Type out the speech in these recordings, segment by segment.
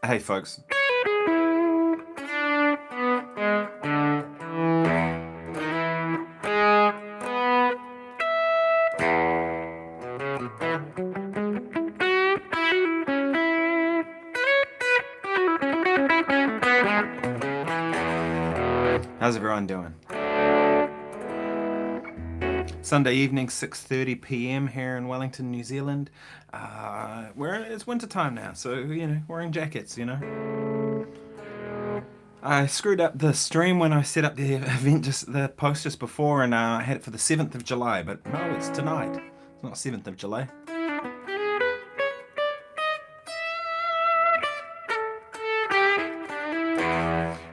Hey folks. How's everyone doing? Sunday evening, 6:30 p.m. here in Wellington, New Zealand. It's winter time now, so wearing jackets. I screwed up the stream when I set up the event, the post just before, and I had it for the 7th of July, but no, it's tonight. It's not 7th of July.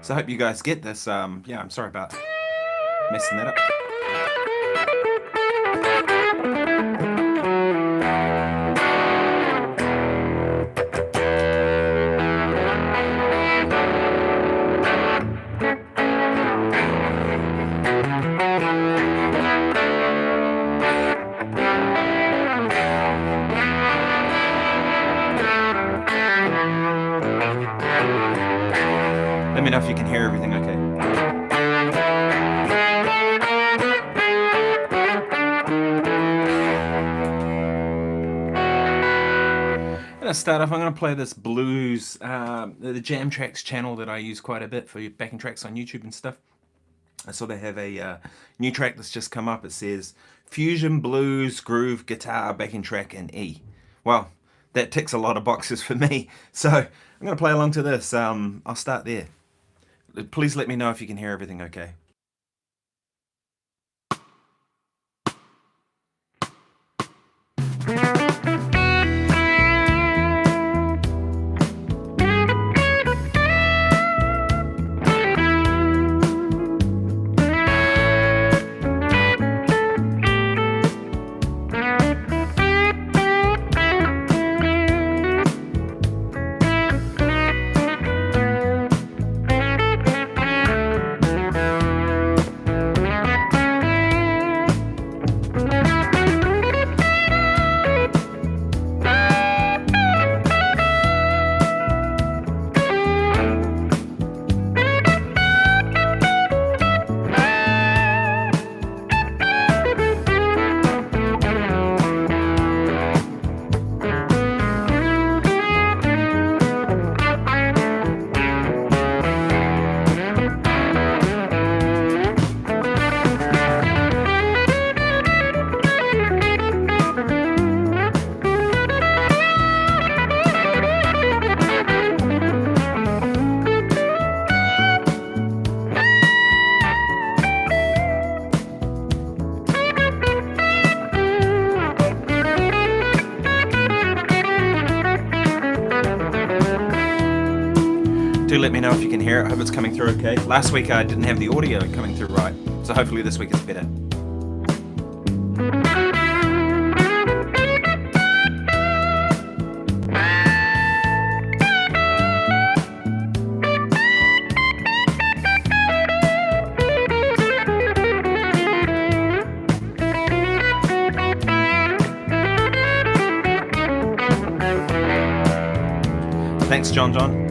So I hope you guys get this. Yeah, I'm sorry about messing that up. Let me know if you can hear everything okay. I'm going to start off, I'm going to play this blues, the Jam Tracks channel that I use quite a bit for backing tracks on YouTube and stuff. I saw they have a new track that's just come up. It says Fusion Blues Groove Guitar Backing Track in E. Well, that ticks a lot of boxes for me. So I'm going to play along to this. I'll start there. Please let me know if you can hear everything okay. Do let me know if you can hear it. I hope it's coming through okay. Last week I didn't have the audio coming through right, so hopefully this week it's better. Thanks, John.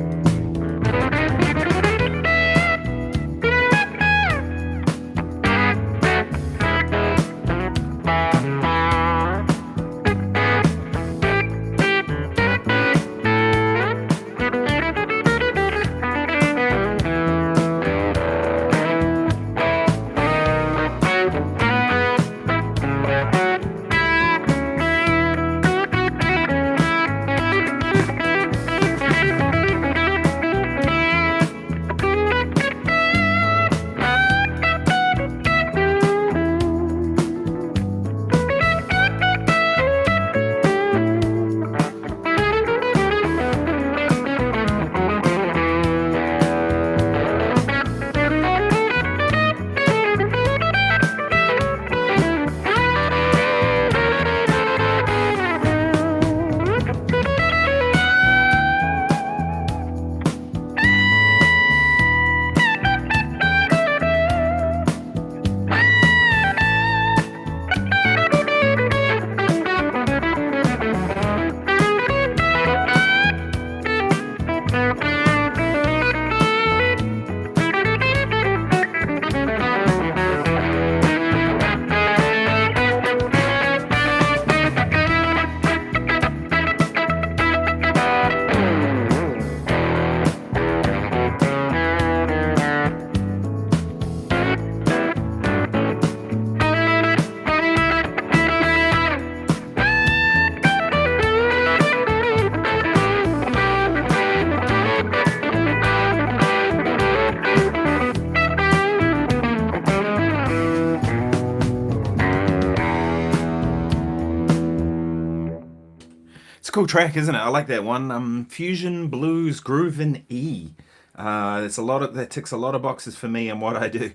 cool track, isn't it? I like that one. Fusion Blues Groove in E. It's a lot of that ticks a lot of boxes for me and what I do.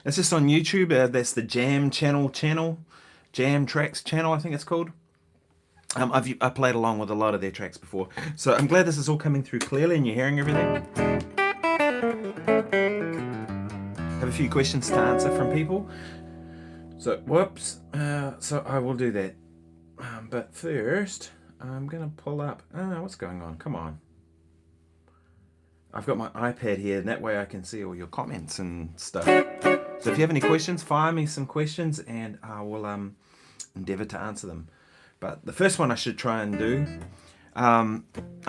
It's just on YouTube. That's the Jam Jam Tracks channel, I think it's called. I played along with a lot of their tracks before, so I'm glad this is all coming through clearly and you're hearing everything. Have a few questions to answer from people. So whoops. So I will do that. But first, I'm gonna pull up. What's going on? Come on. I've got my iPad here, and that way I can see all your comments and stuff. So if you have any questions, fire me some questions, and I will endeavour to answer them. But the first one I should try and do. I'm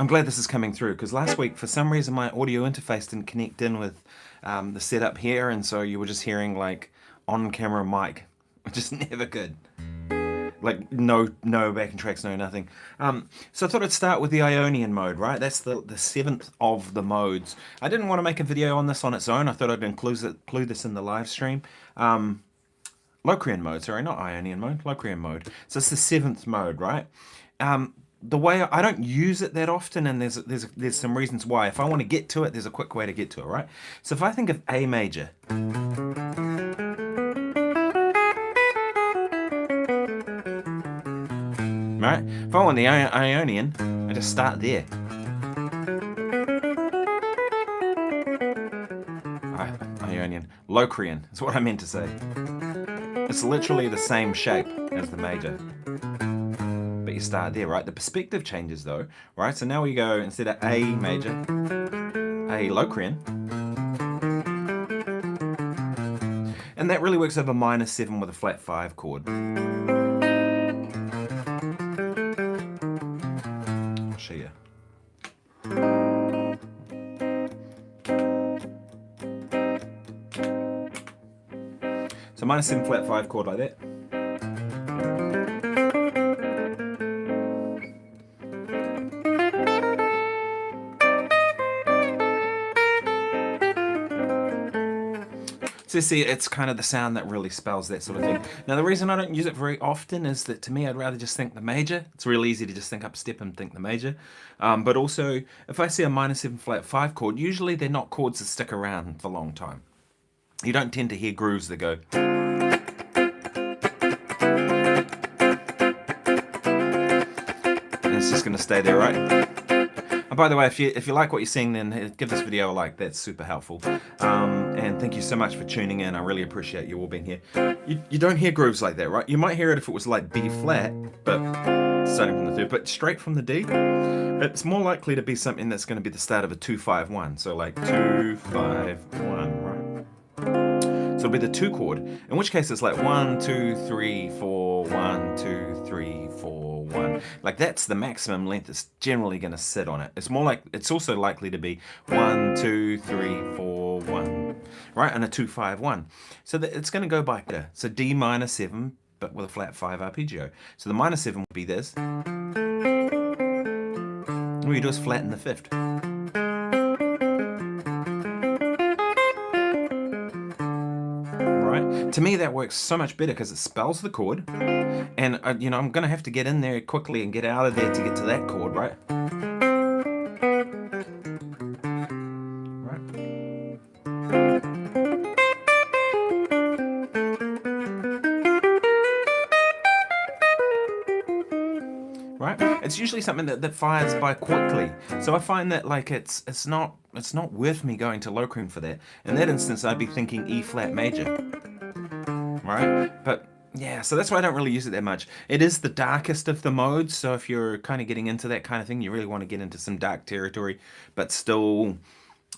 glad this is coming through, because last week for some reason my audio interface didn't connect in with the setup here, and so you were just hearing like on-camera mic, which is never good. Like no backing tracks, no nothing. So I thought I'd start with the Ionian mode, right? That's the seventh of the modes. I didn't want to make a video on this on its own. I thought I'd include this in the live stream. Locrian mode, sorry, not Ionian mode, Locrian mode. So it's the seventh mode, right? The way I don't use it that often, and there's some reasons why. If I want to get to it, there's a quick way to get to it, right? So if I think of A major. Right? If I want the Ionian, I just start there. Ionian. Locrian is what I meant to say. It's literally the same shape as the major. But you start there, right? The perspective changes though, right? So now we go, instead of A major, A Locrian. And that really works over -7 with a flat 5 chord. So -7 flat 5 chord like that. So see, it's kind of the sound that really spells that sort of thing. Now the reason I don't use it very often is that to me I'd rather just think the major. It's real easy to just think up step and think the major. But also, if I see a -7 flat 5 chord, usually they're not chords that stick around for a long time. You don't tend to hear grooves that go. And it's just going to stay there, right? And by the way, if you like what you're seeing, then give this video a like. That's super helpful. And thank you so much for tuning in. I really appreciate you all being here. You don't hear grooves like that, right? You might hear it if it was like B flat, but starting from the third, but straight from the D. It's more likely to be something that's going to be the start of a 2-5-1. So like 2-5-1, right? So it'll be the 2 chord, in which case it's like 1, 2, 3, 4, 1, 2, 3, 4, 1. Like that's the maximum length it's generally going to sit on it. It's more like, it's also likely to be 1, 2, 3, 4, 1, right? And a 2-5-1. So that it's going to go by here. So D -7, but with a flat 5 arpeggio. So the -7 would be this. All you do is flatten the 5th. To me, that works so much better because it spells the chord, and you know, I'm gonna have to get in there quickly and get out of there to get to that chord, right? Right? It's usually something that fires by quickly. So I find that like it's not worth me going to Locrian for that. In that instance, I'd be thinking E flat major. Right? But yeah, so that's why I don't really use it that much. It is the darkest of the modes, so if you're kind of getting into that kind of thing, you really want to get into some dark territory, but still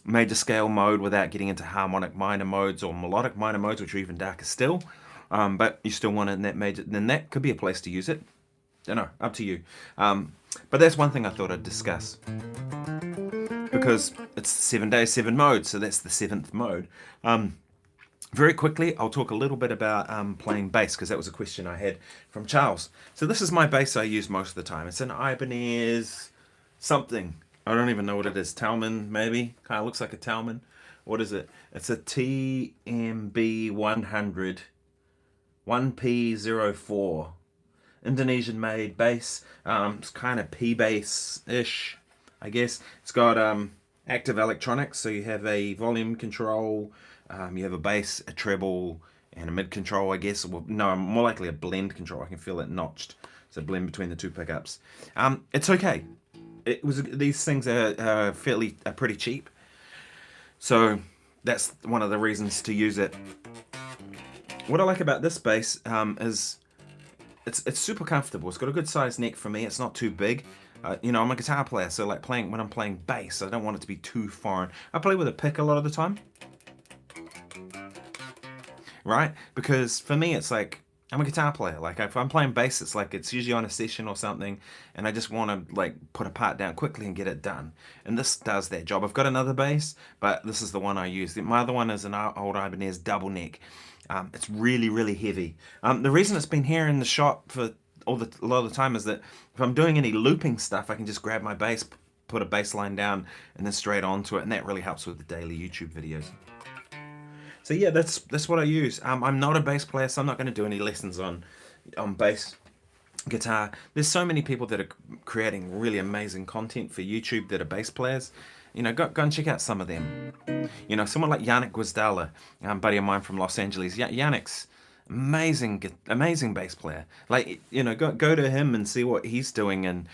major scale mode without getting into harmonic minor modes or melodic minor modes, which are even darker still. But you still want it in that major, then that could be a place to use it. Don't know, up to you. But that's one thing I thought I'd discuss. Because it's 7 days, 7 modes, so that's the 7th mode. Very quickly, I'll talk a little bit about playing bass, because that was a question I had from Charles. So this is my bass I use most of the time. It's an Ibanez something. I don't even know what it is. Talman, maybe? Kind of looks like a Talman. What is it? It's a TMB 100 1P04. Indonesian-made bass. It's kind of P bass-ish, I guess. It's got active electronics, so you have a volume control, you have a bass, a treble, and a mid control, I guess. Well, no, more likely a blend control. I can feel it notched. It's a blend between the two pickups. It's okay. These things are pretty cheap, so that's one of the reasons to use it. What I like about this bass is it's super comfortable. It's got a good sized neck for me. It's not too big. You know, I'm a guitar player, so like when I'm playing bass, I don't want it to be too foreign. I play with a pick a lot of the time, right? Because for me, it's like I'm a guitar player. Like if I'm playing bass, it's like it's usually on a session or something, and I just want to like put a part down quickly and get it done. And this does that job. I've got another bass, but this is the one I use. My other one is an old Ibanez double neck. It's really, really heavy. The reason it's been here in the shop for a lot of the time is that if I'm doing any looping stuff, I can just grab my bass, put a bass line down, and then straight onto it, and that really helps with the daily YouTube videos. So yeah, that's what I use. I'm not a bass player, so I'm not going to do any lessons on bass guitar. There's so many people that are creating really amazing content for YouTube that are bass players. You know, go and check out some of them. You know, someone like Yannick Gwizdala, buddy of mine from Los Angeles. Yannick's amazing bass player. Like, you know, go to him and see what he's doing, and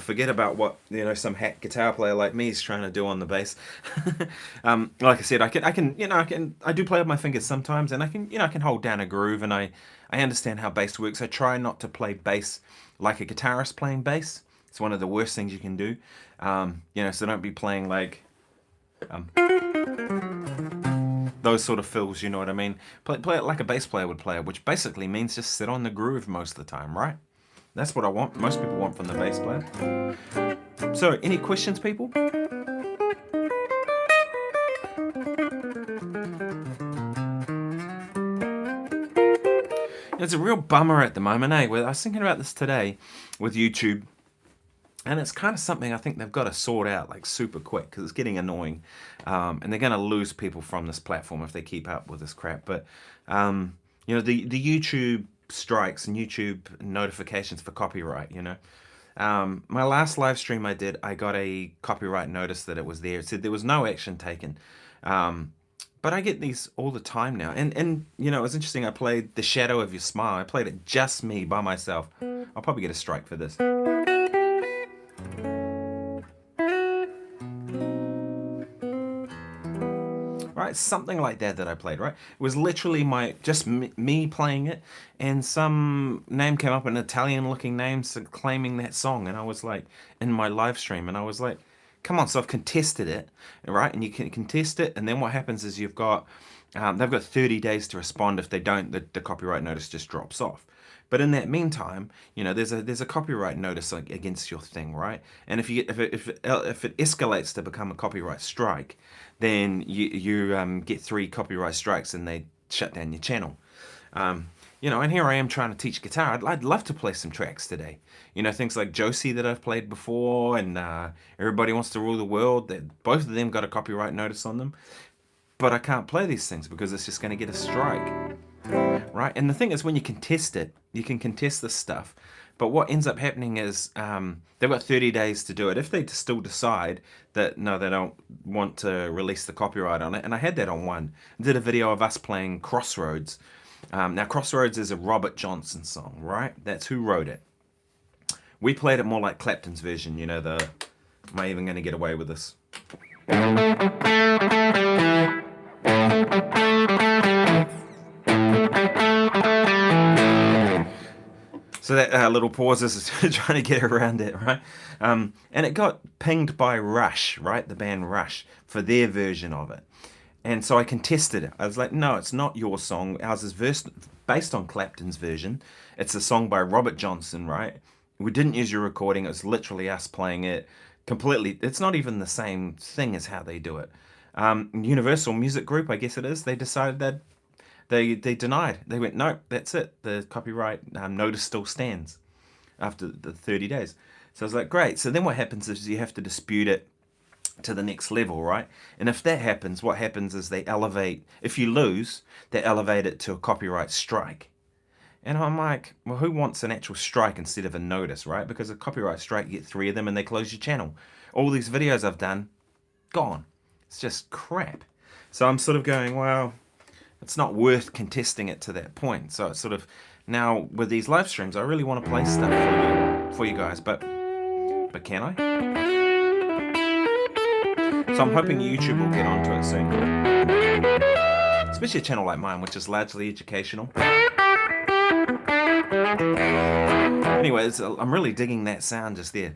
forget about what, you know, some hack guitar player like me is trying to do on the bass. Like I said, I do play with my fingers sometimes, and I can hold down a groove, and I understand how bass works. I try not to play bass like a guitarist playing bass. It's one of the worst things you can do. You know, so don't be playing like those sort of fills, you know what I mean? Play it like a bass player would play it, which basically means just sit on the groove most of the time, right? That's what I want. Most people want from the bass player. So, any questions, people? It's a real bummer at the moment, eh? I was thinking about this today with YouTube. And it's kind of something I think they've got to sort out like super quick, because it's getting annoying. And they're going to lose people from this platform if they keep up with this crap. But, you know, the YouTube strikes and YouTube notifications for copyright, you know. My last live stream I did, I got a copyright notice that it was there. It said there was no action taken. But I get these all the time now. And you know, it was interesting. I played The Shadow of Your Smile. I played it just me by myself. I'll probably get a strike for this. Right, something like that I played, right? It was literally just me playing it, and some name came up, an Italian-looking name, claiming that song, and I was like, in my live stream, and I was like, come on, so I've contested it, right? And you can contest it, and then what happens is they've got 30 days to respond. If they don't, the copyright notice just drops off. But in that meantime, you know, there's a copyright notice against your thing, right? And if it escalates to become a copyright strike, then you get 3 copyright strikes and they shut down your channel. You know, and here I am trying to teach guitar. I'd love to play some tracks today. You know, things like Josie that I've played before, and Everybody Wants to Rule the World. That both of them got a copyright notice on them. But I can't play these things because it's just going to get a strike. Right? And the thing is, when you contest it, you can contest this stuff. But what ends up happening is they've got 30 days to do it. If they still decide that, no, they don't want to release the copyright on it. And I had that on one. I did a video of us playing Crossroads. Now, Crossroads is a Robert Johnson song, right? That's who wrote it. We played it more like Clapton's version, you know, am I even going to get away with this? So that little pause is trying to get around it, right? And it got pinged by Rush, right? The band Rush, for their version of it. And so I contested it. I was like, no, it's not your song. Ours is based on Clapton's version. It's a song by Robert Johnson, right? We didn't use your recording. It was literally us playing it completely. It's not even the same thing as how they do it. Universal Music Group, I guess it is, they decided that they denied. They went, no, that's it. The copyright notice still stands after the 30 days. So I was like, great. So then what happens is you have to dispute it to the next level, right? And if that happens, what happens is they elevate, if you lose, they elevate it to a copyright strike. And I'm like, well, who wants an actual strike instead of a notice, right? Because a copyright strike, you get 3 of them and they close your channel. All these videos I've done, gone. It's just crap. So I'm sort of going, well, it's not worth contesting it to that point. So it's sort of, now with these live streams, I really want to play stuff for you guys, but can I? So I'm hoping YouTube will get onto it soon. Especially a channel like mine, which is largely educational. Anyways, I'm really digging that sound just there.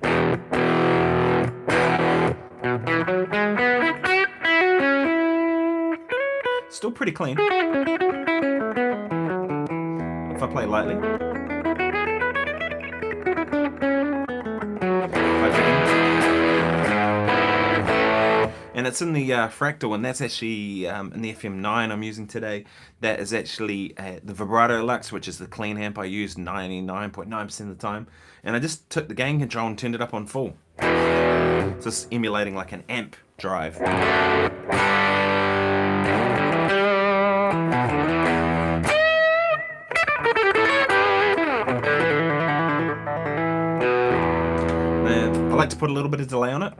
Still pretty clean. If I play lightly. And it's in the fractal, and that's actually in the FM9 I'm using today. That is actually the vibrato lux, which is the clean amp I use 99.9% of the time. And I just took the gain control and turned it up on full. So it's emulating like an amp drive. I like to put a little bit of delay on it.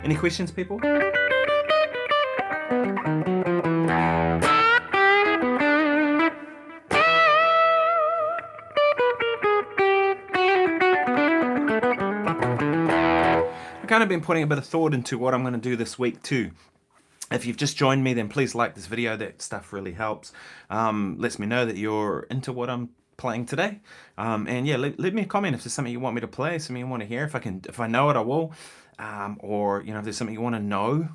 Any questions, people? I've kind of been putting a bit of thought into what I'm going to do this week too. If you've just joined me, then please like this video. That stuff really helps. Lets me know that you're into what I'm playing today. And yeah, leave me a comment if there's something you want me to play, something you want to hear. If I know it, I will. Or if there's something you want to know,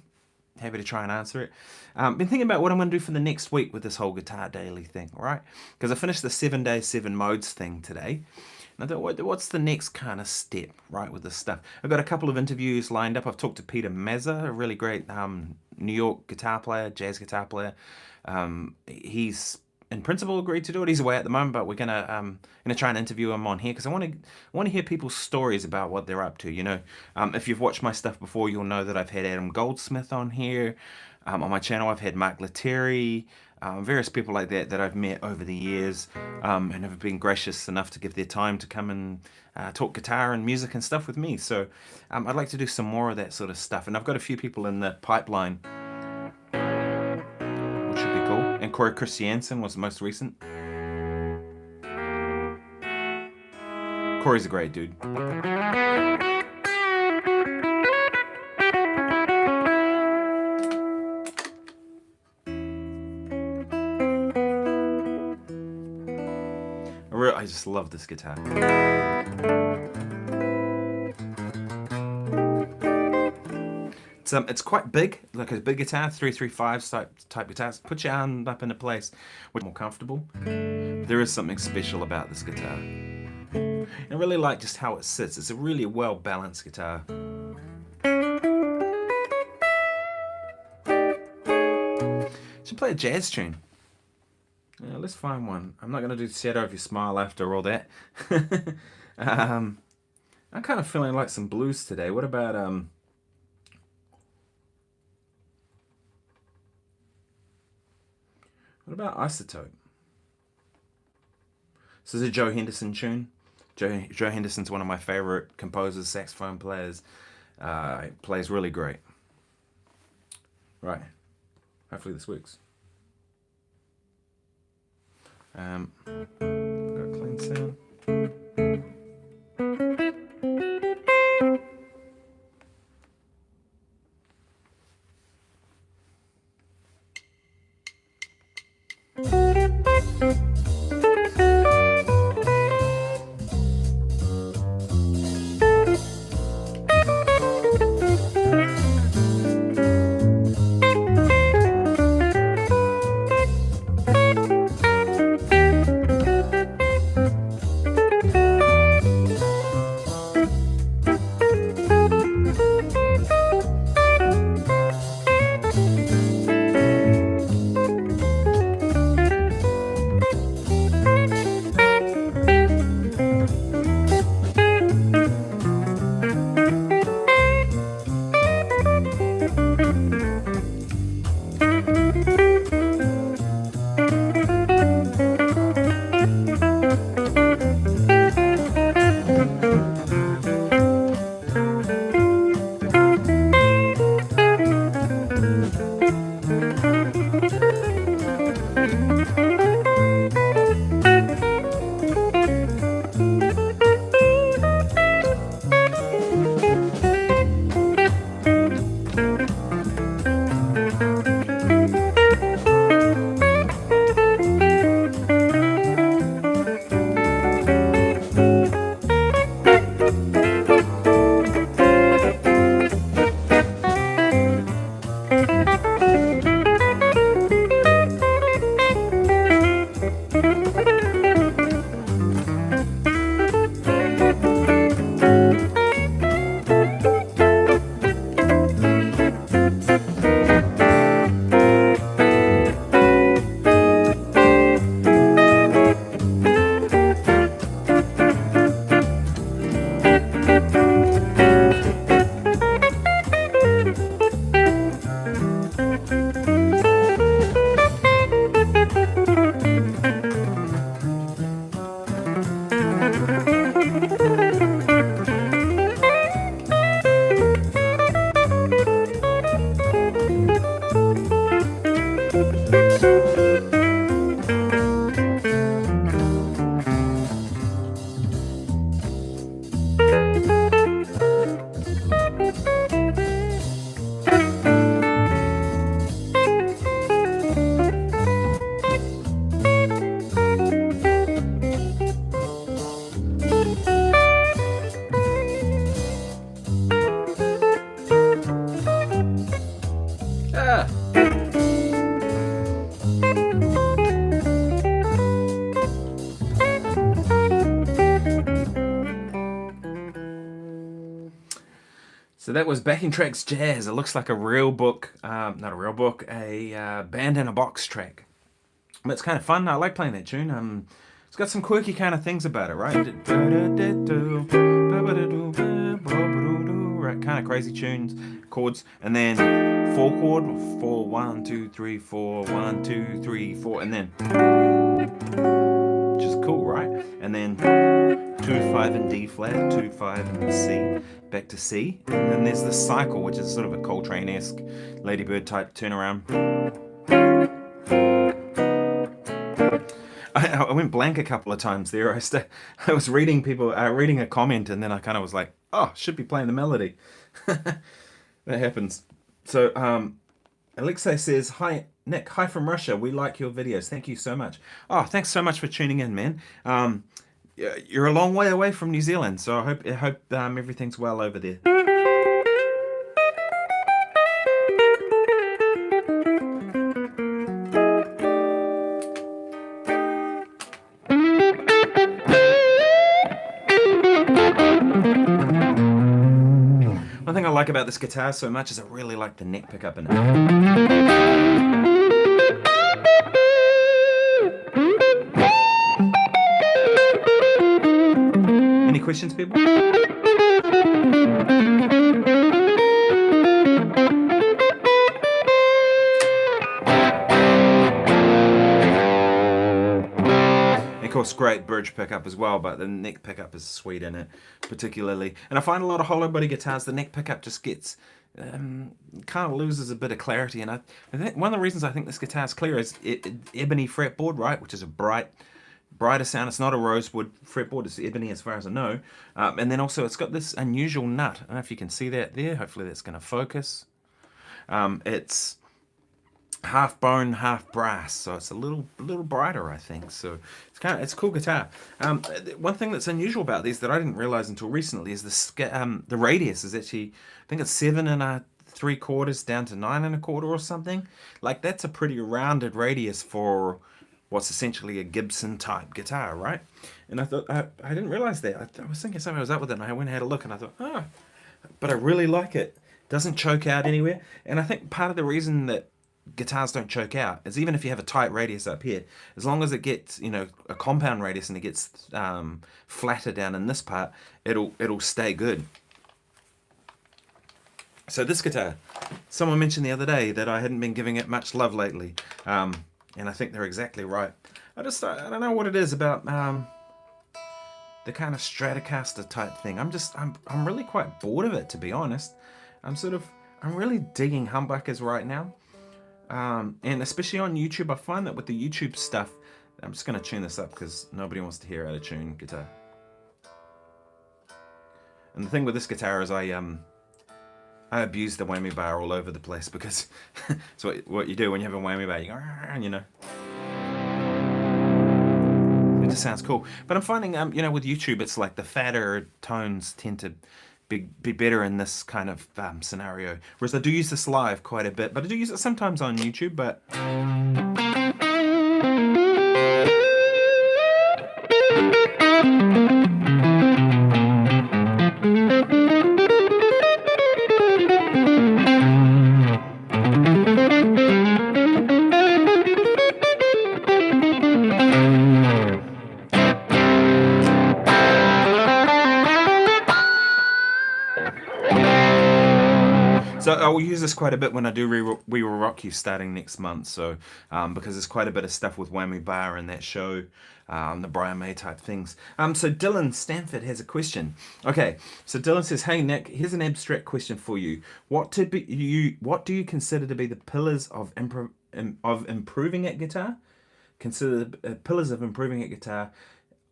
happy to try and answer it. Been thinking about what I'm going to do for the next week with this whole Guitar Daily thing, right? Because I finished the 7 days, 7 modes thing today. And I thought, what's the next kind of step, right, with this stuff? I've got a couple of interviews lined up. I've talked to Peter Mazza, a really great New York guitar player, jazz guitar player. He's in principle agreed to do it. He's away at the moment, but we're gonna try and interview him on here because I want to hear people's stories about what they're up to. If you've watched my stuff before, you'll know that I've had Adam Goldsmith on here. On my channel, I've had Mark Lettieri, various people like that I've met over the years, and have been gracious enough to give their time to come and talk guitar and music and stuff with me. So I'd like to do some more of that sort of stuff, and I've got a few people in the pipeline. Should be cool. And Corey Christiansen was the most recent. Corey's a great dude. I just love this guitar. It's quite big, like a big guitar, 335 type guitars. Put your arm up into place, which is more comfortable. There is something special about this guitar. I really like just how it sits. It's a really well balanced guitar. Should play a jazz tune. Yeah, let's find one. I'm not going to do Shadow of Your Smile after all that. I'm kind of feeling like some blues today. What about Isotope? This is a Joe Henderson tune. Joe Henderson's one of my favorite composers, saxophone players. He plays really great. Right. Hopefully this works. Got a clean sound. So that was Backing Tracks Jazz. It looks like a real book, not a real book, a band in a box track. But it's kind of fun. I like playing that tune. It's got some quirky kind of things about it, right? Right, kind of crazy tunes, chords, and then 4 chord, 4, 1, 2, 3, 4, 1, 2, 3, 4, and then, which is cool, right? And then 2, 5 and D flat, 2, 5 and C, back to C, and then there's the cycle, which is sort of a Coltrane-esque Ladybird type turnaround. I went blank a couple of times there. I was reading a comment, and then I kind of was like, oh, should be playing the melody. That happens. So Elixir says, hi Nick, hi from Russia. We like your videos. Thank you so much. Oh, thanks so much for tuning in, man. You're a long way away from New Zealand, so I hope everything's well over there. One thing I like about this guitar so much is I really like the neck pickup in it. Any questions, people? Of course, great bridge pickup as well, but the neck pickup is sweet in it, particularly. And I find a lot of hollow body guitars, the neck pickup just gets, kind of loses a bit of clarity. And I think one of the reasons I think this guitar is clear is ebony fretboard, right, which is a brighter sound. It's not a rosewood fretboard, it's ebony as far as I know. And then also it's got this unusual nut. I don't know if you can see that there. Hopefully that's going to focus. It's half bone, half brass, so it's a little brighter, I think. So it's a cool guitar. One thing that's unusual about these that I didn't realize until recently is the radius is actually, I think it's 7 3/4 down to 9 1/4 or something. Like, that's a pretty rounded radius for what's essentially a Gibson type guitar, right? And I thought I didn't realize that. I was thinking something was up with it, and I went and had a look, and I thought, oh, but I really like it. Doesn't choke out anywhere, and I think part of the reason that guitars don't choke out is even if you have a tight radius up here, as long as it gets, a compound radius and it gets flatter down in this part, it'll stay good. So this guitar, someone mentioned the other day that I hadn't been giving it much love lately, and I think they're exactly right. I don't know what it is about the kind of Stratocaster type thing. I'm really quite bored of it, to be honest. I'm really digging humbuckers right now, and especially on YouTube. I find that with the YouTube stuff, I'm just going to tune this up because nobody wants to hear out of tune guitar. And the thing with this guitar is I abuse the whammy bar all over the place because it's what you do when you have a whammy bar. You go, you know. It just sounds cool. But I'm finding, you know, with YouTube, it's like the fatter tones tend to be better in this kind of scenario. Whereas I do use this live quite a bit, but I do use it sometimes on YouTube, but... So I will use this quite a bit when I do We Will Rock You starting next month. So because there's quite a bit of stuff with whammy bar and that show, the Brian May type things. So Dylan Stanford has a question. Okay, so Dylan says, "Hey Nick, here's an abstract question for you. What do you consider to be the pillars of improving at guitar? Consider the pillars of improving at guitar."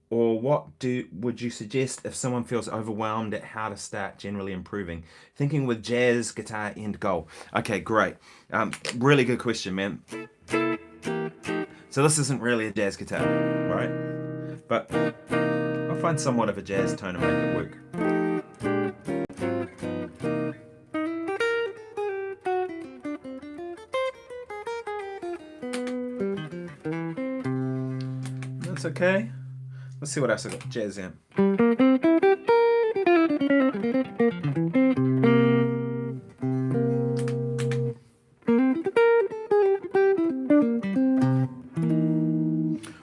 Or what would you suggest if someone feels overwhelmed at how to start generally improving? Thinking with jazz, guitar, end goal. Okay, great. Really good question, man. So this isn't really a jazz guitar, right? But I'll find somewhat of a jazz tone and make it work. That's okay. Let's see what else I got. Jazz amp.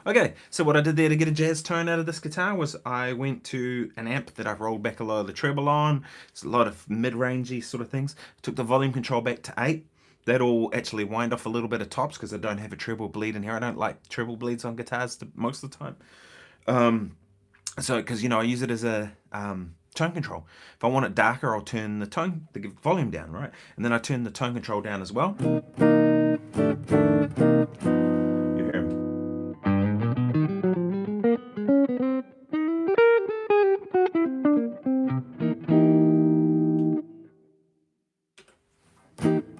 Okay, so what I did there to get a jazz tone out of this guitar was I went to an amp that I've rolled back a lot of the treble on. It's a lot of mid-rangey sort of things. Took the volume control back to 8. That'll actually wind off a little bit of tops because I don't have a treble bleed in here. I don't like treble bleeds on guitars most of the time. So, because, you know, I use it as a tone control. If I want it darker, I'll turn the volume down, right? And then I turn the tone control down as well. You hear him.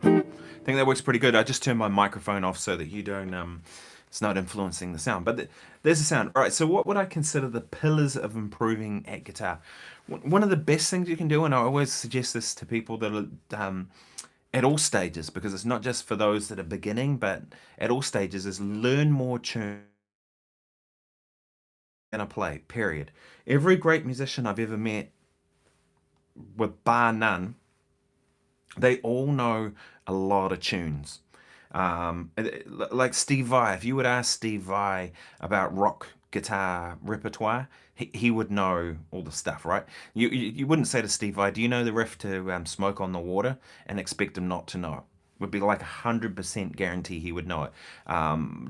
I think that works pretty good. I just turned my microphone off so that you don't... it's not influencing the sound, but there's the sound. All right, so what would I consider the pillars of improving at guitar? One of the best things you can do, and I always suggest this to people that are at all stages, because it's not just for those that are beginning, but at all stages, is learn more tunes than I play, period. Every great musician I've ever met, with bar none, they all know a lot of tunes. Like Steve Vai, if you would ask Steve Vai about rock guitar repertoire, he would know all the stuff, right? You wouldn't say to Steve Vai, "Do you know the riff to Smoke on the Water?" and expect him not to know it. Would be like 100% guarantee he would know it.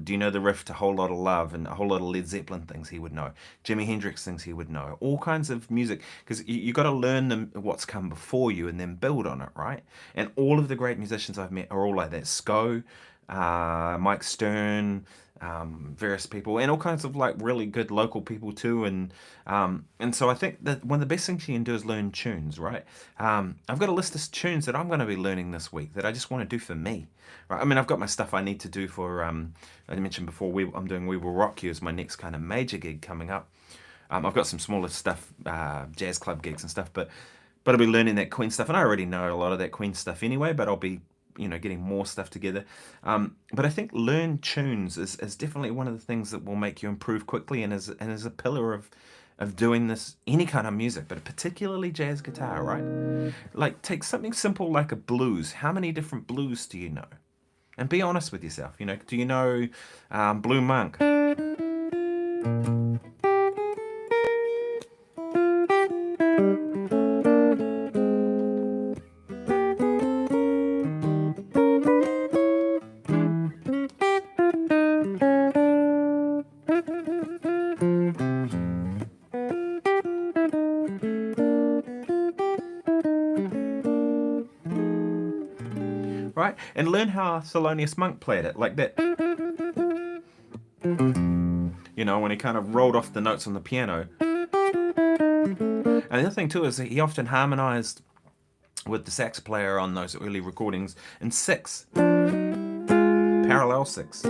Do you know the riff to Whole Lot of Love and a whole lot of Led Zeppelin things he would know. Jimi Hendrix things he would know. All kinds of music, because you got to learn what's come before you and then build on it, right? And all of the great musicians I've met are all like that. Sco, Mike Stern, various people, and all kinds of like really good local people too. And so I think that one of the best things you can do is learn tunes, right? I've got a list of tunes that I'm going to be learning this week that I just want to do for me, right? I mean, I've got my stuff I need to do for, I mentioned before, I'm doing We Will Rock You as my next kind of major gig coming up. I've got some smaller stuff, jazz club gigs and stuff, but I'll be learning that Queen stuff, and I already know a lot of that Queen stuff anyway, but I'll be, you know, getting more stuff together. But I think learn tunes is definitely one of the things that will make you improve quickly, and is a pillar of doing this, any kind of music, but particularly jazz guitar, right? Like, take something simple like a blues. How many different blues do you know? And be honest with yourself, you know, do you know Blue Monk? right? And learn how Thelonious Monk played it, like that. You know, when he kind of rolled off the notes on the piano. And the other thing too is that he often harmonized with the sax player on those early recordings in 6, parallel 6.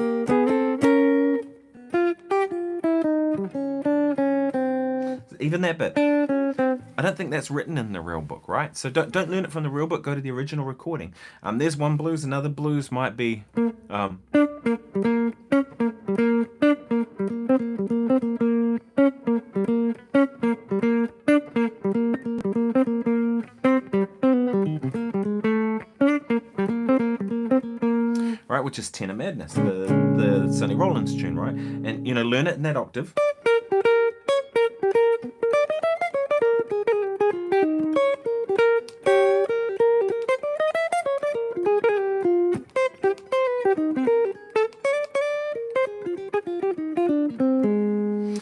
Even that bit, I don't think that's written in the real book, right? So don't learn it from the real book. Go to the original recording. There's one blues. Another blues might be. Right, which is Tenor Madness, the Sonny Rollins tune, right? And you know, learn it in that octave.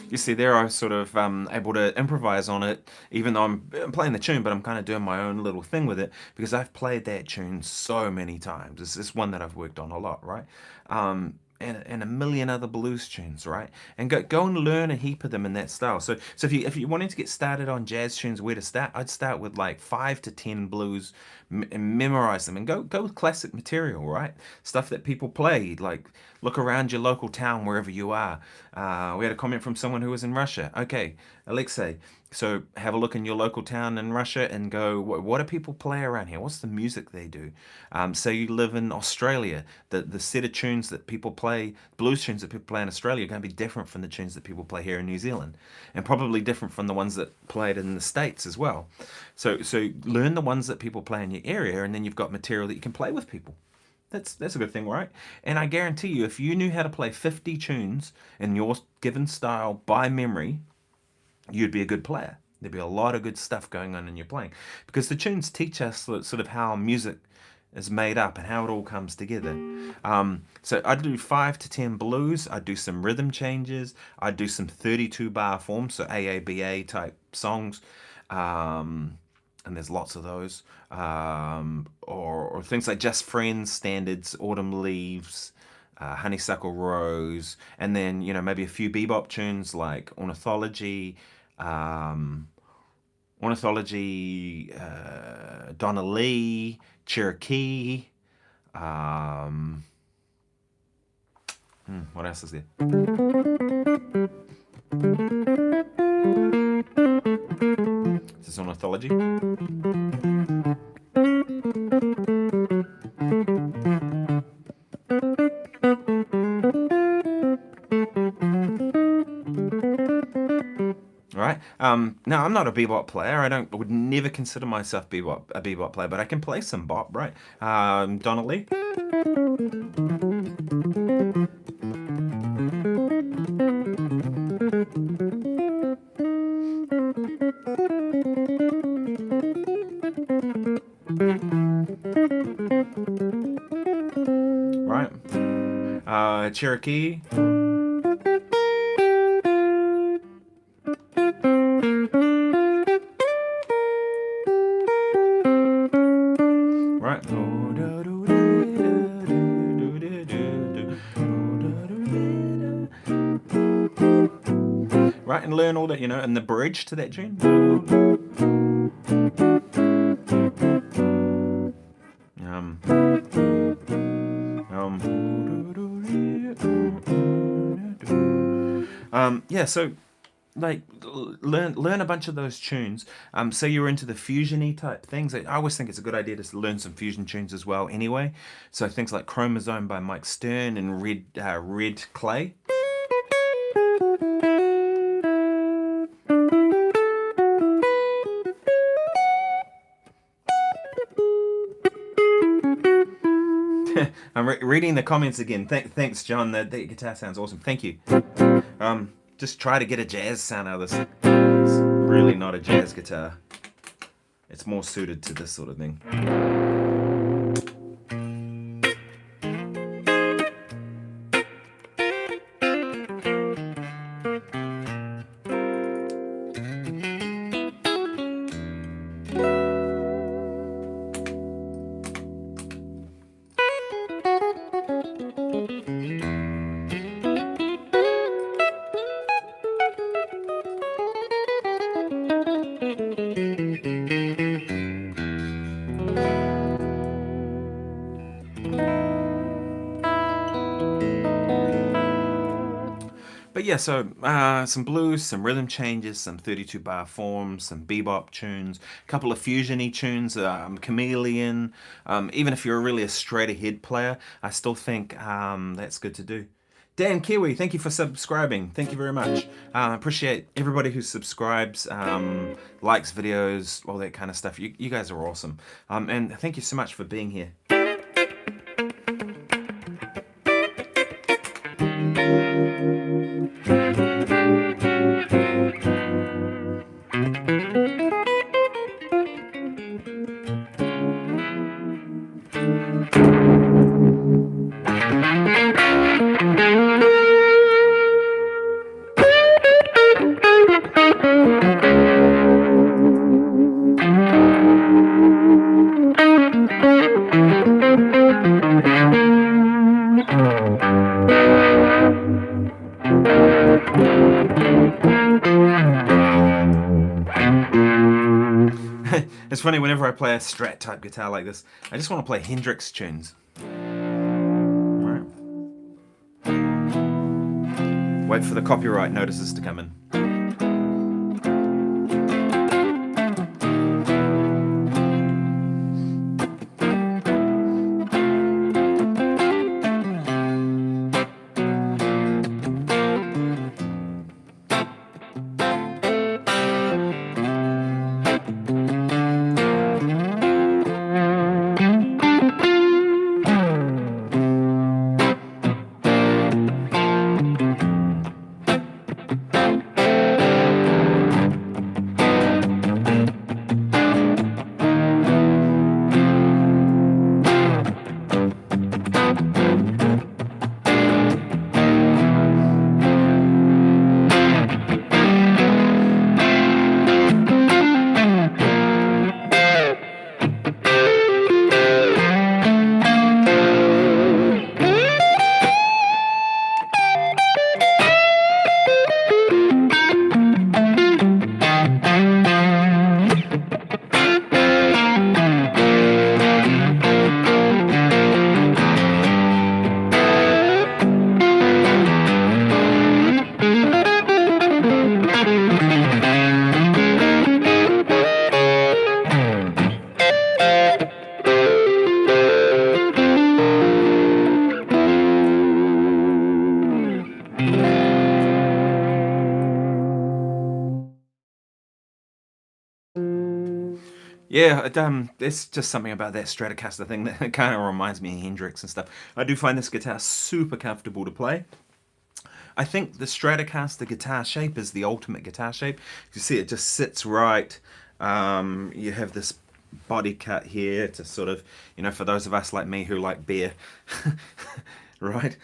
You see there, I was sort of able to improvise on it, even though I'm playing the tune, but I'm kind of doing my own little thing with it, because I've played that tune so many times. It's one that I've worked on a lot, right? And a million other blues tunes, right? And go and learn a heap of them in that style. So if you wanted to get started on jazz tunes, where to start? I'd start with like 5 to 10 blues, and memorize them, and go with classic material, right? Stuff that people play. Like look around your local town wherever you are. We had a comment from someone who was in Russia. Okay, Elixir. So have a look in your local town in Russia and go, what do people play around here? What's the music they do? Say you live in Australia, the set of tunes that people play, blues tunes that people play in Australia are going to be different from the tunes that people play here in New Zealand, and probably different from the ones that played in the States as well. So learn the ones that people play in your area, and then you've got material that you can play with people. That's a good thing, right? And I guarantee you, if you knew how to play 50 tunes in your given style by memory, you'd be a good player. There'd be a lot of good stuff going on in your playing, because the tunes teach us sort of how music is made up and how it all comes together. So I'd do 5 to 10 blues. I'd do some rhythm changes. I'd do some 32 bar forms, so AABA type songs. And there's lots of those. Or things like Just Friends, Standards, Autumn Leaves, Honeysuckle Rose, and then, you know, maybe a few bebop tunes like Ornithology, Donna Lee, Cherokee. What else is there? Is this Ornithology? Right. Now I'm not a bebop player. I would never consider myself a bebop player, but I can play some bop, right? Donna Lee. Right. Cherokee. Right, and learn all that, you know, and the bridge to that tune. Yeah, so like learn a bunch of those tunes. Say you're into the fusion-y type things. I always think it's a good idea to learn some fusion tunes as well anyway. So things like Chromosome by Mike Stern and Red Clay. I'm reading the comments again. Thanks, John. The guitar sounds awesome. Thank you. Just try to get a jazz sound out of this. It's really not a jazz guitar. It's more suited to this sort of thing. yeah, so some blues, some rhythm changes, some 32 bar forms, some bebop tunes, a couple of fusion-y tunes, chameleon. Even if you're really a straight ahead player, I still think that's good to do. Dan Kiwi, thank you for subscribing. Thank you very much. I appreciate everybody who subscribes, likes videos, all that kind of stuff. You guys are awesome. And thank you so much for being here. It's funny, whenever I play a Strat type guitar like this, I just want to play Hendrix tunes. Right. Wait for the copyright notices to come in. Yeah, there's just something about that Stratocaster thing that kind of reminds me of Hendrix and stuff. I do find this guitar super comfortable to play. I think the Stratocaster guitar shape is the ultimate guitar shape. You see it just sits right. You have this body cut here to sort of, for those of us like me who like beer, right?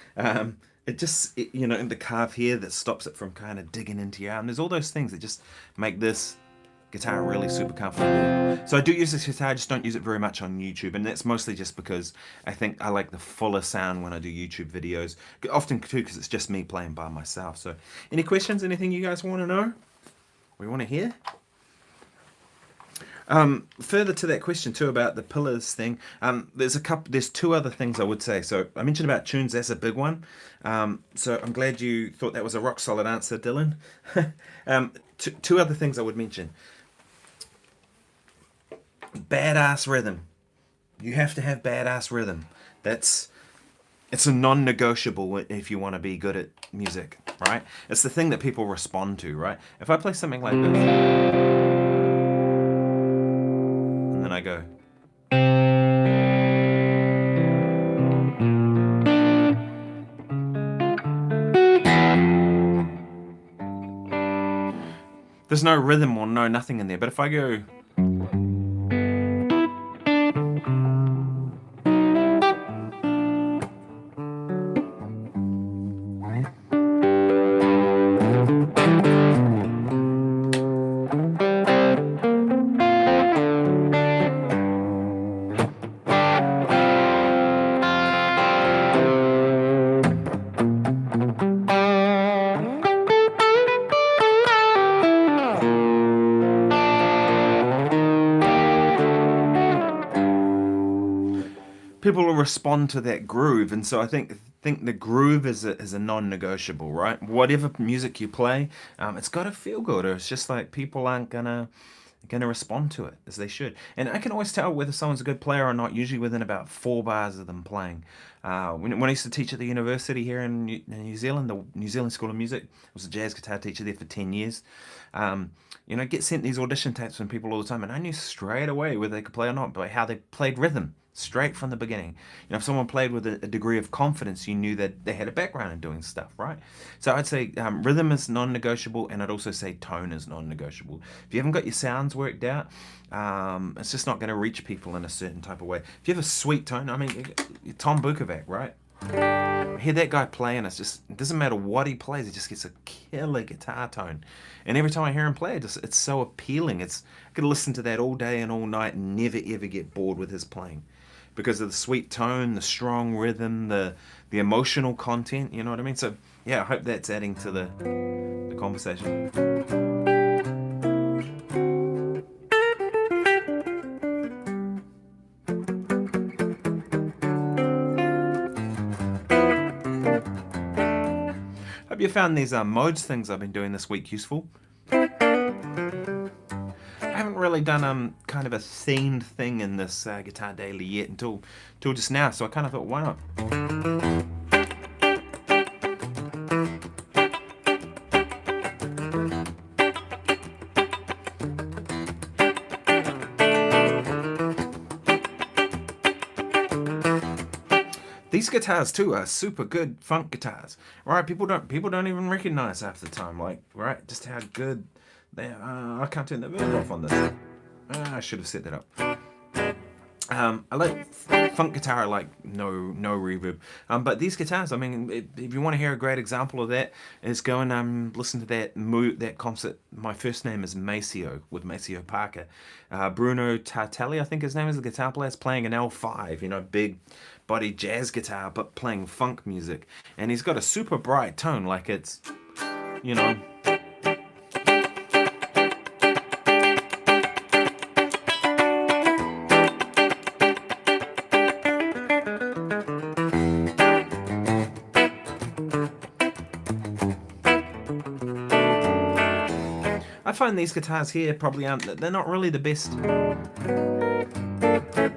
It just, in the carve here that stops it from kind of digging into your arm. There's all those things that just make this guitar really super comfortable. So I do use this guitar, I just don't use it very much on YouTube, and that's mostly just because I think I like the fuller sound when I do YouTube videos. Often too because it's just me playing by myself. So any questions, anything you guys want to know? We want to hear? Further to that question too about the pillars thing, there's two other things I would say. So I mentioned about tunes, that's a big one. So I'm glad you thought that was a rock solid answer, Dylan. Two other things I would mention. Badass rhythm. You have to have badass rhythm. It's a non-negotiable if you want to be good at music, right? It's the thing that people respond to, right? If I play something like this, and then I go, there's no rhythm or no nothing in there, but if I go, people will respond to that groove. And so I think think the groove is a non-negotiable, right? Whatever music you play, it's got to feel good, or it's just like people aren't gonna respond to it as they should. And I can always tell whether someone's a good player or not, usually within about 4 bars of them playing. When I used to teach at the university here in New Zealand, the New Zealand School of Music, I was a jazz guitar teacher there for 10 years. Get sent these audition tapes from people all the time, and I knew straight away whether they could play or not by how they played rhythm straight from the beginning. If someone played with a degree of confidence, you knew that they had a background in doing stuff, right? So I'd say rhythm is non-negotiable, and I'd also say tone is non-negotiable. If you haven't got your sounds worked out, it's just not going to reach people in a certain type of way. If you have a sweet tone, I mean, Tom Bukovac, right? I hear that guy play, and it doesn't matter what he plays, he just gets a killer guitar tone. And every time I hear him play, it's so appealing. I could listen to that all day and all night and never ever get bored with his playing, because of the sweet tone, the strong rhythm, the emotional content. You know what I mean? So yeah, I hope that's adding to the conversation. Hope you found these modes things I've been doing this week useful. I haven't really done kind of a themed thing in this Guitar Daily yet until just now, so I kind of thought, why not? These guitars too are super good funk guitars, right? People don't even recognize half the time, like, right, just how good they are. I can't turn the volume off on this. I should have set that up. I like funk guitar, like no reverb. But these guitars, I mean, if you want to hear a great example of that, is go and listen to that concert. My first name is Maceo, with Maceo Parker. Bruno Tartelli, I think his name is, the guitar player, is playing an L5, big body jazz guitar, but playing funk music. And he's got a super bright tone, like it's, I find these guitars here probably they're not really the best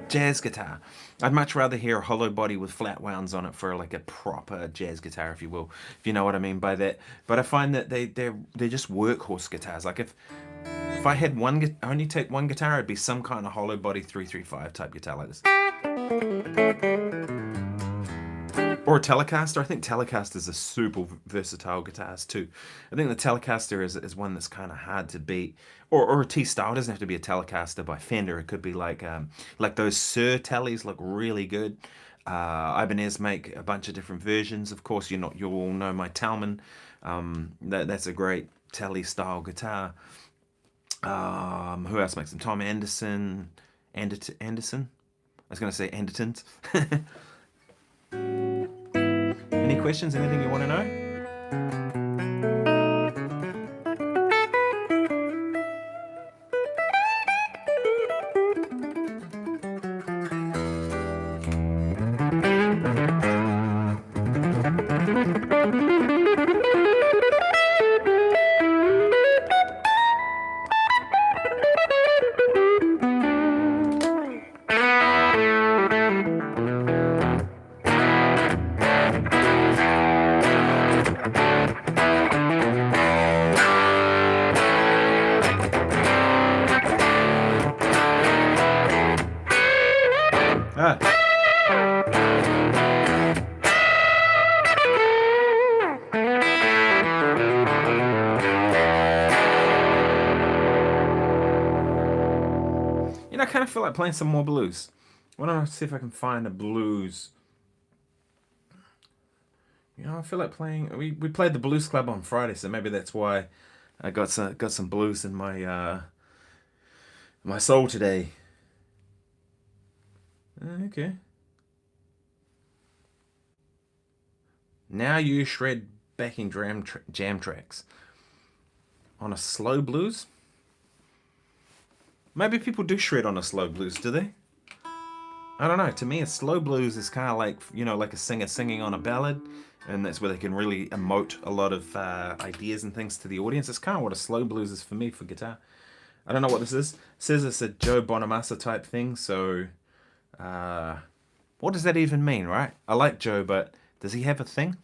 jazz guitar. I'd much rather hear a hollow body with flat wounds on it for like a proper jazz guitar, if you will, if you know what I mean by that. But I find that they're just workhorse guitars. Like if I had only take one guitar, it'd be some kind of hollow body 335 type guitar like this. Or a Telecaster. I think Telecasters are super versatile guitars too. I think the Telecaster is one that's kind of hard to beat. Or a T-style. It doesn't have to be a Telecaster by Fender. It could be like those Sir Tellies look really good. Ibanez make a bunch of different versions. Of course, you all know my Talman. That's a great Telly style guitar. Who else makes them? Tom Anderson. Anderson? I was going to say Andertons. Any questions? Anything you want to know? I kind of feel like playing some more blues. Why don't I see if I can find a blues? I feel like playing. We played the Blues Club on Friday, so maybe that's why I got some blues in my my soul today. Okay. Now you shred backing jam tracks on a slow blues. Maybe people do shred on a slow blues, do they? I don't know. To me, a slow blues is kind of like, like a singer singing on a ballad, and that's where they can really emote a lot of ideas and things to the audience. It's kind of what a slow blues is for me for guitar. I don't know what this is. It says it's a Joe Bonamassa type thing, so what does that even mean, right? I like Joe, but does he have a thing?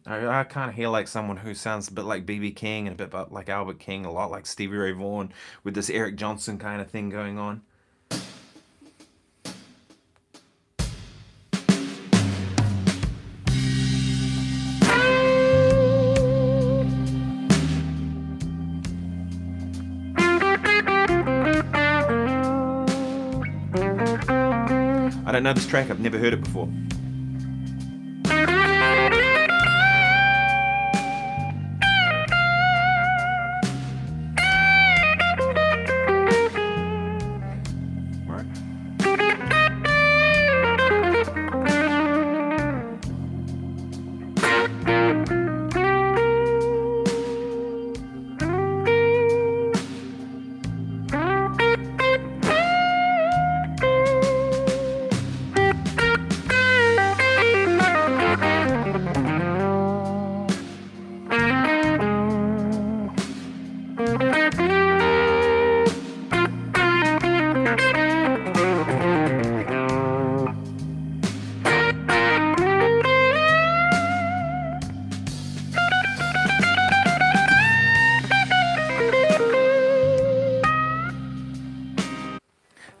I kind of hear like someone who sounds a bit like B.B. King and a bit like Albert King, a lot like Stevie Ray Vaughan, with this Eric Johnson kind of thing going on. I don't know this track, I've never heard it before.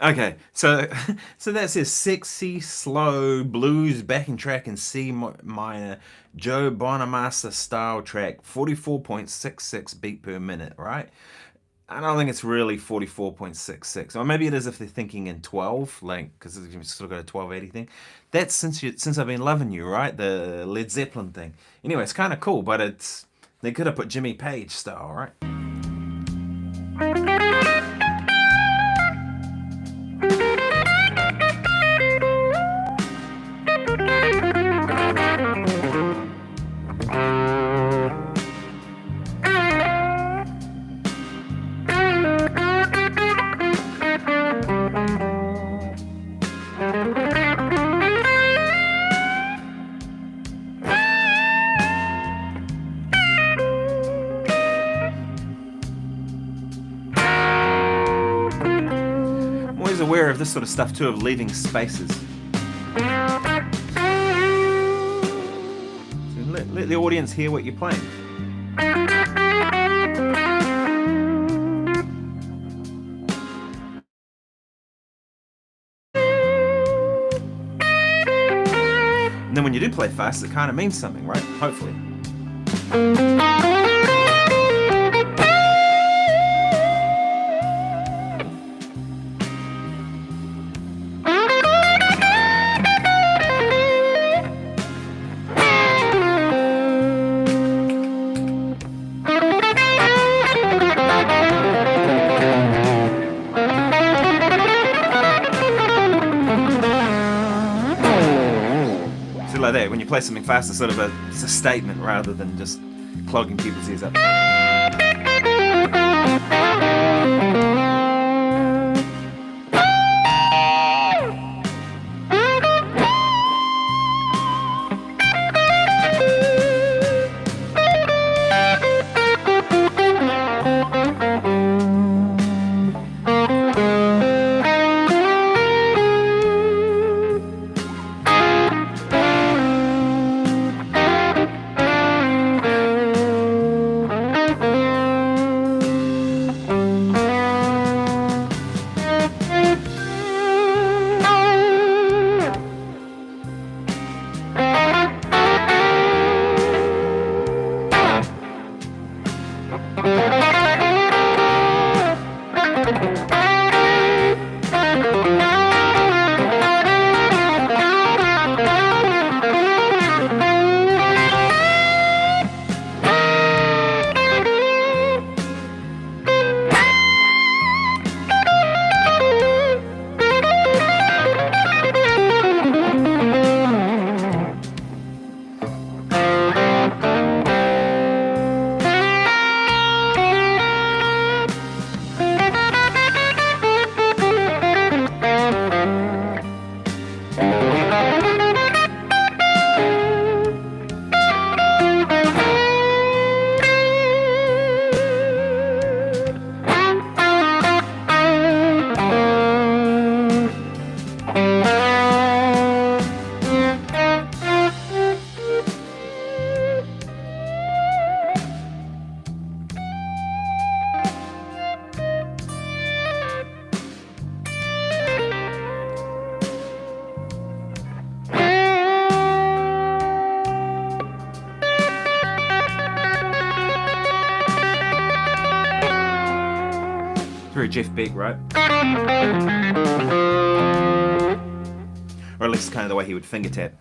Okay, so that's his sexy, slow blues backing track in C minor, Joe Bonamassa style track, 44.66 beat per minute, right? I don't think it's really 44.66, or maybe it is if they're thinking in 12, like, because you've still got a 1280 thing. That's since I've been loving you, right? The Led Zeppelin thing. Anyway, it's kind of cool, but they could have put Jimmy Page style, right? Aware of this sort of stuff too, of leaving spaces. So let the audience hear what you're playing. And then when you do play fast, it kind of means something, right? Hopefully. Like that, when you play something fast, it's sort of it's a statement rather than just clogging people's ears up. Jeff Beck, right? Or at least kind of the way he would finger tap.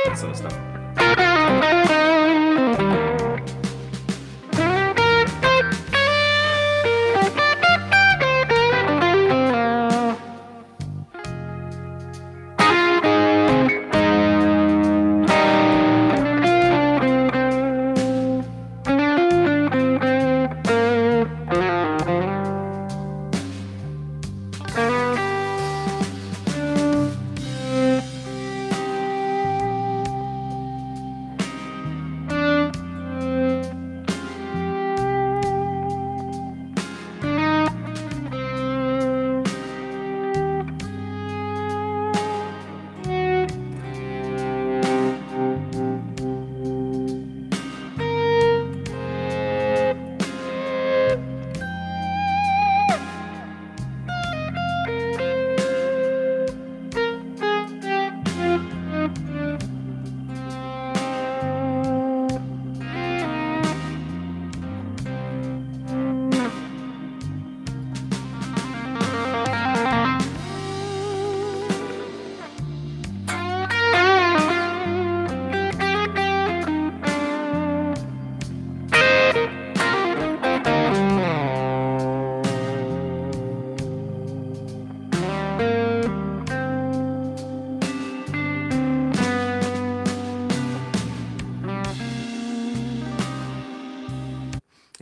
That sort of stuff.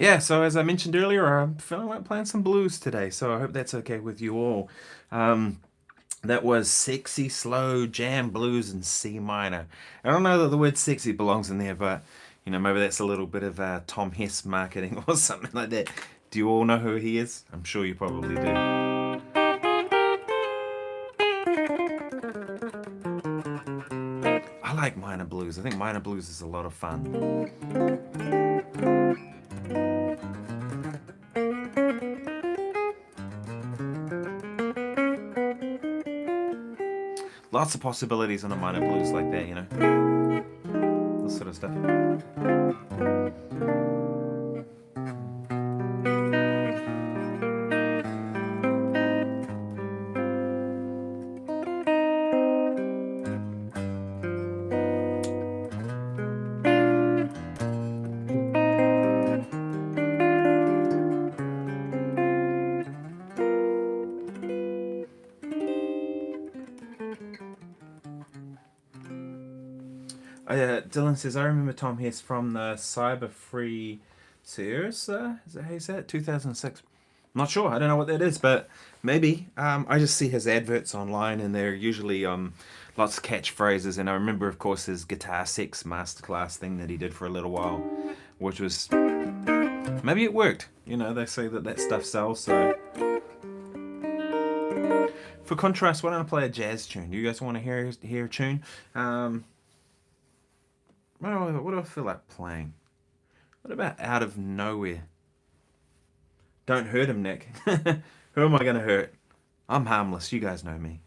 Yeah, so as I mentioned earlier, I'm feeling like playing some blues today, so I hope that's okay with you all. That was Sexy Slow Jam Blues in C minor. I don't know that the word sexy belongs in there, but you know, maybe that's a little bit of Tom Hess marketing or something like that. Do you all know who he is? I'm sure you probably do. I like minor blues. I think minor blues is a lot of fun. Lots of possibilities on a minor blues like that, you know. This sort of stuff. Dylan says, I remember Tom Hess from the Cyber Free Series. Is that how you say it? 2006. Not sure. I don't know what that is, but maybe. I just see his adverts online, and they're usually lots of catchphrases. And I remember, of course, his Guitar Sex Masterclass thing that he did for a little while, which was... maybe it worked. You know, they say that stuff sells, so... For contrast, why don't I play a jazz tune? Do you guys want to hear a tune? What do I feel like playing? What about Out of Nowhere? Don't hurt him, Nick. Who am I going to hurt? I'm harmless. You guys know me.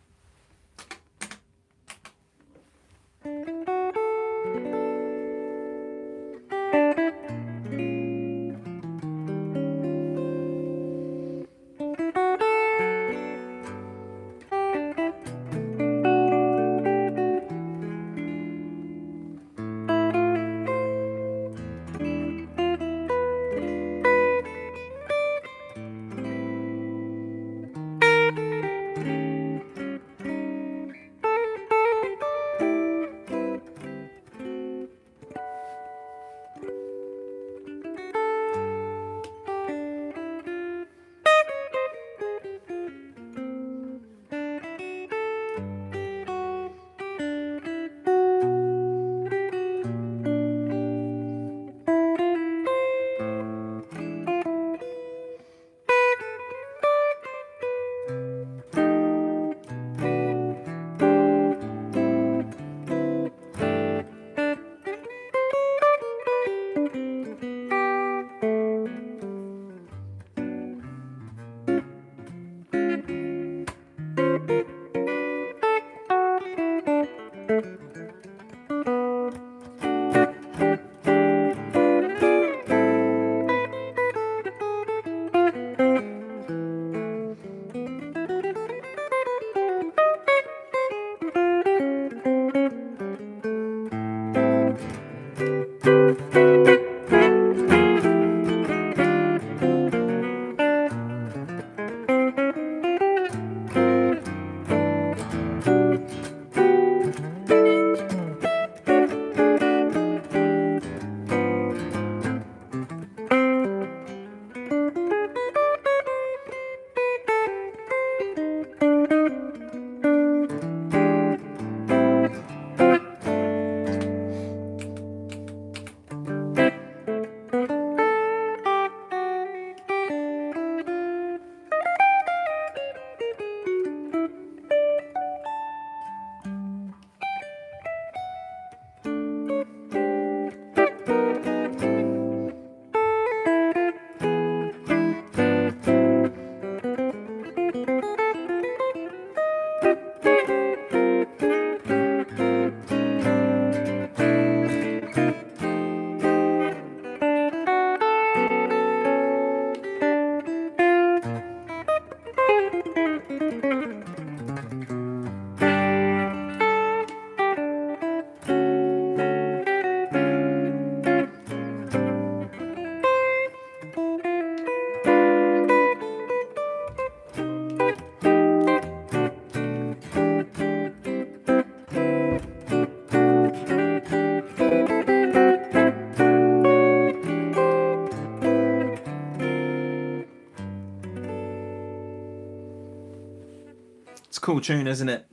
cool tune, isn't it?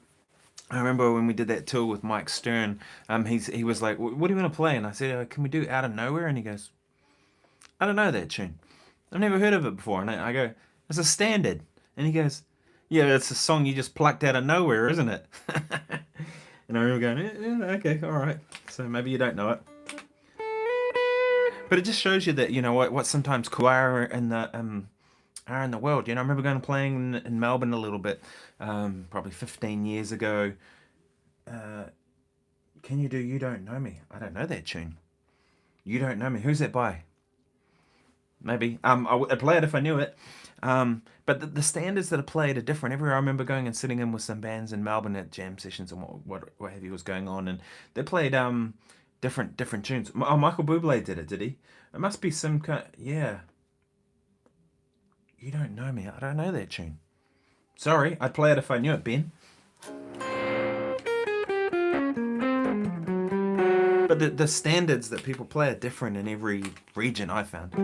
I remember when we did that tour with Mike Stern. He was like, "What do you want to play?" And I said, "Can we do Out of Nowhere?" And he goes, "I don't know that tune. I've never heard of it before." And I go, "It's a standard." And he goes, "Yeah, it's a song you just plucked out of nowhere, isn't it?" And I remember going, "Yeah, okay, all right. So maybe you don't know it." But it just shows you that, you know, what sometimes cool are in the world. You know, I remember going and playing in Melbourne a little bit, probably 15 years ago. Can you do You Don't Know Me? I don't know that tune. You Don't Know Me. Who's that by? Maybe. I'd play it if I knew it. But the standards that are played are different. Everywhere I remember going and sitting in with some bands in Melbourne at jam sessions and what have you was going on, and they played different tunes. Oh, Michael Bublé did he? It must be some kind. Yeah. You Don't Know Me. I don't know that tune. Sorry, I'd play it if I knew it, Ben. But the standards that people play are different in every region, I found.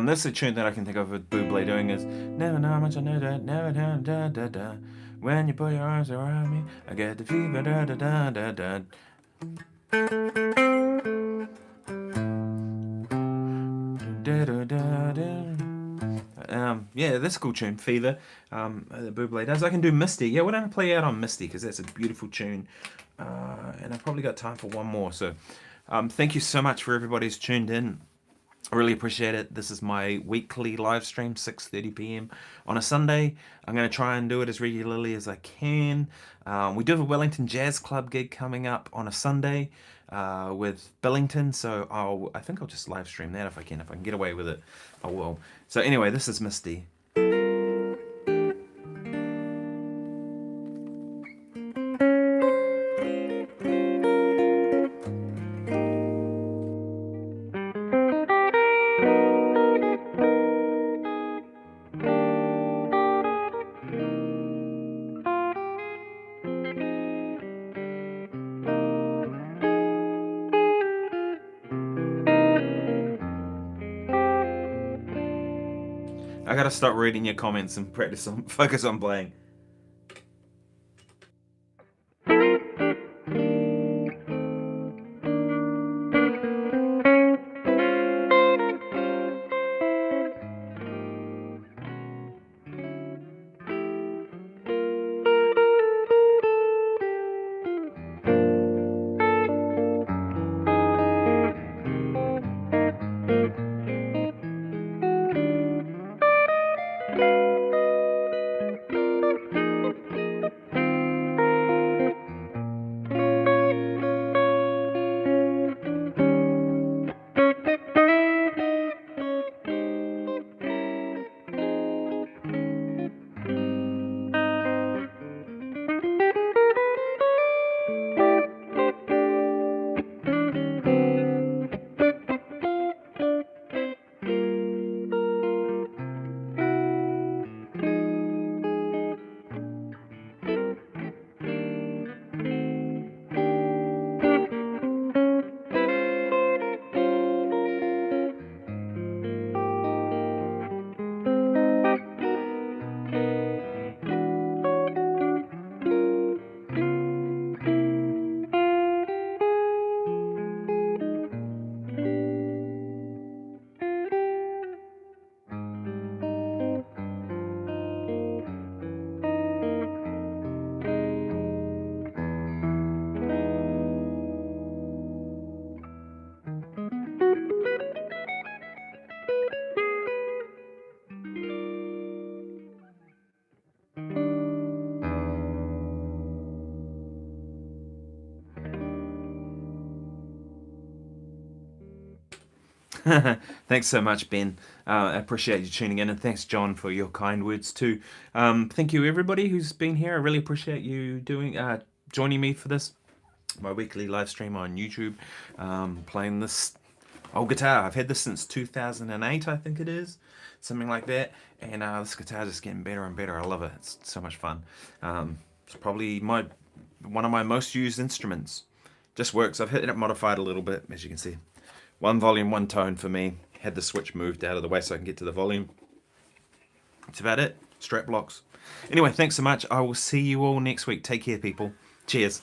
This is a tune that I can think of with Bublé doing is "Never know how much I know that, never da da da da. When you put your arms around me, I get the fever da da da da da." Yeah, this cool tune, Fever, that Bublé does. I can do Misty. Yeah, why don't I play out on Misty, because that's a beautiful tune. And I've probably got time for one more. So thank you so much for everybody who's tuned in. I really appreciate it. This is my weekly live stream, 6:30 p.m. on a Sunday. I'm going to try and do it as regularly as I can. We do have a Wellington Jazz Club gig coming up on a Sunday with Billington, so I think I'll just live stream that if I can. If I can get away with it, I will. So anyway, this is Misty. I gotta stop reading your comments and focus on playing. Thanks so much, Ben. I appreciate you tuning in, and thanks, John, for your kind words too. Thank you, everybody who's been here. I really appreciate you joining me for this, my weekly live stream on YouTube, playing this old guitar. I've had this since 2008, I think it is, something like that. And this guitar is just getting better and better. I love it. It's so much fun. It's probably one of my most used instruments. Just works. I've hit it modified a little bit, as you can see. One volume, one tone for me. Had the switch moved out of the way so I can get to the volume. That's about it. Strap blocks. Anyway, thanks so much. I will see you all next week. Take care, people. Cheers.